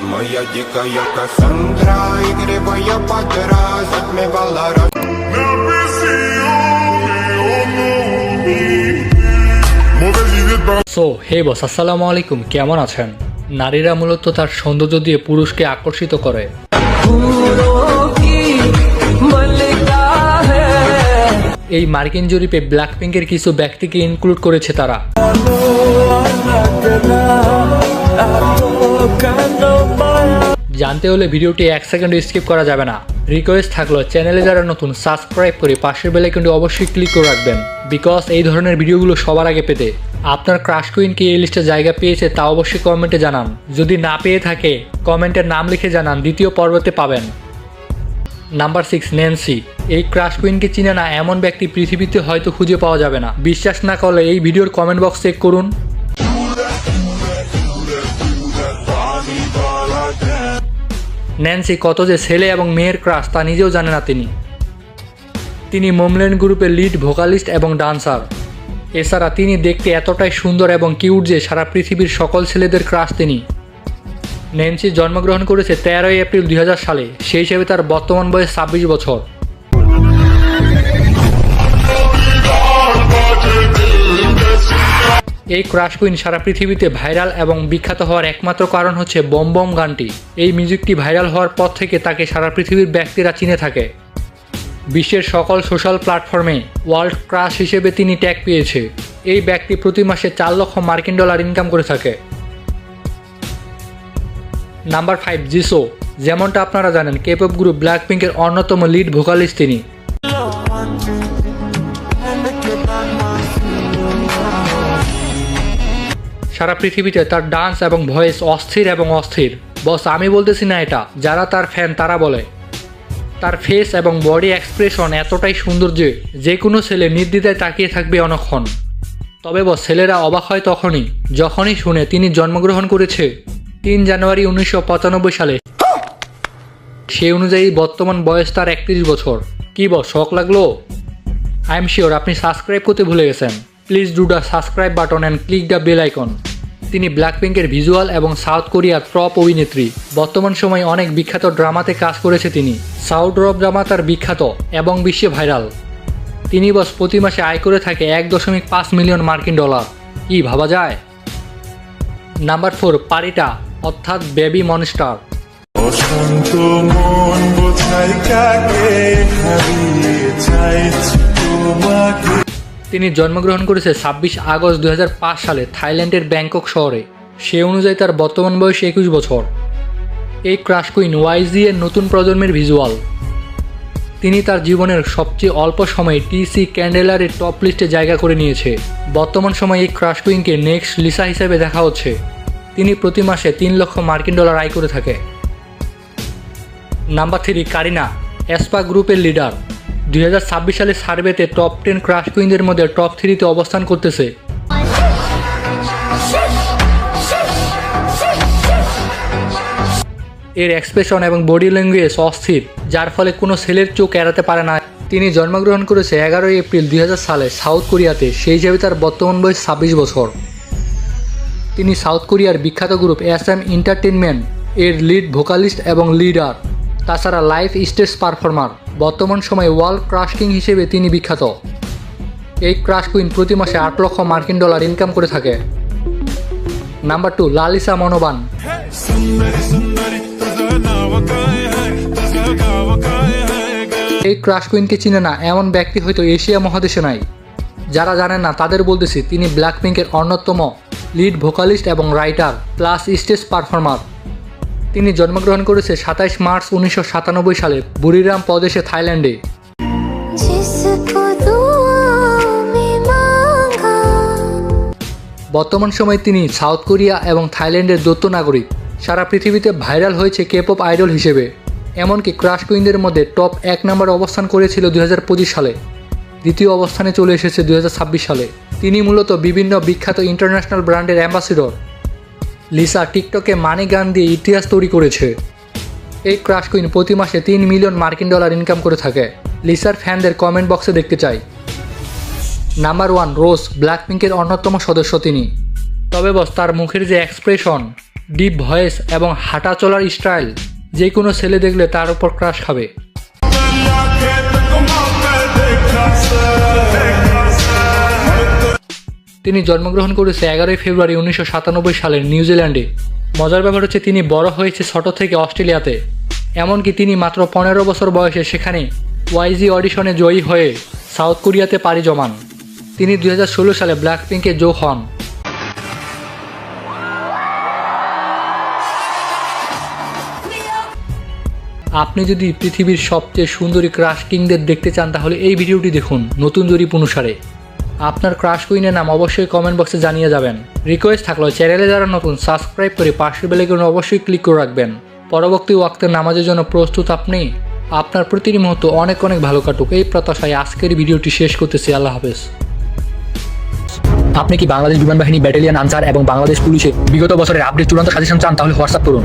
Моя дикая Кассандра, игривая подра, затмевала so hey বস, আসসালামু আলাইকুম, কেমন আছেন? নারীরা মূলত তার সৌন্দর্য দিয়ে পুরুষকে আকর্ষিত করে। এই মার্কিন জরিপে ব্ল্যাকপিঙ্কের কিছু ব্যক্তিকে ইনক্লুড করেছে তারা। জানতে হলে ভিডিওটি 1 সেকেন্ড স্কিপ করা যাবে না। রিকোয়েস্ট থাকলো, চ্যানেলে যারা নতুন সাবস্ক্রাইব করে পাশের বেল আইকনটি অবশ্যই ক্লিক করে রাখবেন, বিকজ এই ধরনের ভিডিওগুলো সবার আগে পেতে। আপনার ক্রাশ কুইন কি এই লিস্টে জায়গা পেয়েছে তা অবশ্যই কমেন্টে জানান। যদি না পেয়ে থাকে কমেন্টের নাম লিখে জানান, দ্বিতীয় পর্বতে পাবেন। Number 6, Nancy. এই ক্রাশ কুইনকে চিনে না এমন ব্যক্তি পৃথিবীতে হয়তো খুঁজে পাওয়া যাবে না। বিশ্বাস না করলে এই ভিডিওর কমেন্ট বক্স চেক করুন। ন্যান্সি কত যে ছেলে এবং মেয়ের ক্রাশ তা নিজেও জানে না তিনি মোমল্যান্ড গ্রুপের লিড ভোকালিস্ট এবং ডান্সার। এছাড়া তিনি দেখতে এতটাই সুন্দর এবং কিউট যে সারা পৃথিবীর সকল ছেলেদের ক্রাশ তিনি। ন্যান্সি জন্মগ্রহণ করেছে 13 এপ্রিল 2000 সালে। সেই হিসেবে তার বর্তমান বয়স 26 বছর। এই ক্রাশ কুইন সারা পৃথিবীতে ভাইরাল এবং বিখ্যাত হওয়ার একমাত্র কারণ হচ্ছে বম বম গানটি। এই মিউজিকটি ভাইরাল হওয়ার পর থেকে তাকে সারা পৃথিবীর ব্যক্তিরা চিনে থাকে। বিশ্বের সকল সোশ্যাল প্ল্যাটফর্মে ওয়ার্ল্ড ক্রাশ হিসেবে তিনি ট্যাগ পেয়েছে। এই ব্যক্তি প্রতি মাসে 4 লক্ষ মার্কিন ডলার ইনকাম করে থাকে। নাম্বার 5, জিসো। যেমনটা আপনারা জানেন, কে-পপ গ্রুপ ব্ল্যাকপিঙ্কের অন্যতম লিড ভোকালিস্ট তিনি। সারা পৃথিবীতে তার ডান্স এবং ভয়েস অস্থির এবং অস্থির। বস, আমি বলতেছি না এটা, যারা তার ফ্যান তারা বলে। তার ফেস এবং বডি এক্সপ্রেশন এতটাই সুন্দর যে কোনো ছেলে নির্দ্বিধায় তাকিয়ে থাকবে অনেকক্ষণ। তবে বস, ছেলেরা অবাক হয় যখনই শুনে তিনি জন্মগ্রহণ করেছে 3 জানুয়ারি 1995 সালে। সেই অনুযায়ী বর্তমান বয়স তার 31 বছর। কি বস, শখ লাগলো? আই এম শিওর আপনি সাবস্ক্রাইব করতে ভুলে গেছেন। Please do the subscribe button and click the bell icon. তিনি ব্ল্যাকপিঙ্কের ভিজুয়াল এবং সাউথ কোরিয়ার টপ অভিনেত্রী। বর্তমান সময়ে অনেক বিখ্যাত ড্রামাতে কাজ করেছে তিনি। সাউথ রক ড্রামা তার বিখ্যাত এবং বিশ্বে ভাইরাল। তিনি বস প্রতি মাসে আয় করে থাকে 1.5 মিলিয়ন মার্কিন ডলার। কি ভাবা যায়? নাম্বার 4, পারিটা অর্থাৎ বেবি মনস্টার। তিনি জন্মগ্রহণ করেছে 26 আগস্ট 2005 সালে থাইল্যান্ডের ব্যাংকক শহরে। সে অনুযায়ী তার বর্তমান বয়স 21 বছর। এই ক্রাশ কুইন ওয়াইজি এর নতুন প্রজন্মের ভিজুয়াল। তিনি তার জীবনের সবচেয়ে অল্প সময়ে টিসি ক্যান্ডেলারের টপ লিস্টে জায়গা করে নিয়েছে। বর্তমান সময়ে এই ক্রাশ কুইনকে নেক্সট লিসা হিসেবে দেখা হচ্ছে। তিনি প্রতি মাসে 3 লক্ষ মার্কিন ডলার আয় করে থাকে। নাম্বার 3, কারিনা। এসপা গ্রুপের লিডার। 2026 সালে সার্ভেতে টপ 10 ক্রাশ কুইনদের মধ্যে টপ 3-তে অবস্থান করতেছে। এর এক্সপ্রেশন এবং বডি ল্যাঙ্গুয়েজ অস্থির, যার ফলে কোনো ছেলের চোখ এড়াতে পারে না। তিনি জন্মগ্রহণ করেছে 11 এপ্রিল 2000 সালে সাউথ কোরিয়াতে। সেই হিসেবে তার বর্তমান বয়স 26 বছর। তিনি সাউথ কোরিয়ার বিখ্যাত গ্রুপ SM এন্টারটেইনমেন্ট এর লিড ভোকালিস্ট এবং লিডার। তাছাড়া লাইভ স্টেজ পারফর্মার। বর্তমান সময়ে ওয়ার্ল্ড ক্রাশ কিং হিসেবে তিনি বিখ্যাত। এই ক্রাশ কুইন প্রতি মাসে 8 লক্ষ মার্কিন ডলার ইনকাম করে থাকে। নাম্বার 2, লালিসা মনোবান। এই ক্রাশ কুইনকে চিনে না এমন ব্যক্তি হয়তো এশিয়া মহাদেশে নাই। যারা জানেন না তাদের বলতেছি, তিনি ব্ল্যাকপিঙ্কের অন্যতম লিড ভোকালিস্ট এবং রাইটার প্লাস স্টেজ পারফর্মার। তিনি জন্মগ্রহণ করেছে 27 মার্চ 1997 সালে বুরিরাম প্রদেশে, থাইল্যান্ডে। বর্তমান সময়ে তিনি সাউথ কোরিয়া এবং থাইল্যান্ডের দ্বৈত নাগরিক। সারা পৃথিবীতে ভাইরাল হয়েছে কে-পপ আইডল হিসেবে। এমনকি ক্রাশ কুইনদের মধ্যে টপ 1 নম্বরে অবস্থান করেছিল 2025 সালে। দ্বিতীয় অবস্থানে চলে এসেছে 2026 সালে। তিনি মূলত বিভিন্ন বিখ্যাত ইন্টারন্যাশনাল ব্র্যান্ডের অ্যাম্বাসিডর। লিসা টিকটকে মানি গান দিয়ে ইতিহাস তৈরি করেছে। এই ক্রাশ কুইন প্রতি মাসে 3 মিলিয়ন মার্কিন ডলার ইনকাম করে থাকে। লিসার ফ্যানদের কমেন্ট বক্সে দেখতে চাই। নাম্বার 1, রোজ। ব্ল্যাকপিঙ্কের অন্যতম সদস্য তিনি। তবে বস, তার মুখের যে এক্সপ্রেশন, ডিপ ভয়েস এবং হাঁটা চলার স্টাইল যে কোনো ছেলে দেখলে তার উপর ক্রাশ খাবে। তিনি জন্মগ্রহণ করেছে 11 ফেব্রুয়ারি 1997 সালের নিউজিল্যান্ডে। মজার ব্যাপার হচ্ছে তিনি বড় হয়েছে ছোট থেকে অস্ট্রেলিয়াতে। এমনকি তিনি মাত্র 15 বছর বয়সে সেখানে ওয়াইজি অডিশনে জয়ী হয়ে সাউথ কোরিয়াতে পাড়ি জমান। তিনি 2016 সালে ব্ল্যাকপিঙ্কে যোগ হন। আপনি যদি পৃথিবীর সবচেয়ে সুন্দরী ক্রাশ কিংদের দেখতে চান তাহলে এই ভিডিওটি দেখুন নতুন জরিপ অনুসারে। আপনার ক্রাশ কুইনের নাম অবশ্যই কমেন্ট বক্সে জানিয়ে যাবেন। রিকোয়েস্ট থাকলো চ্যানেলে যারা নতুন সাবস্ক্রাইব করে পাশের বেল আইকনে অবশ্যই ক্লিক করে রাখবেন। পরবর্তী ওয়াক্তের নামাজের জন্য প্রস্তুত আপনি। আপনার প্রতিটি মুহূর্ত অনেক অনেক ভালো কাটুক এই প্রত্যাশায় আজকের ভিডিওটি শেষ করতেছি। আল্লাহ হাফেজ। আপনি কি বাংলাদেশ বিমান বাহিনী ব্যাটালিয়ন আনসার এবং বাংলাদেশ পুলিশের বিগত বছরের আপডেট চূড়ান্ত সাজেশন চান তাহলে হোয়াটসঅ্যাপ করুন।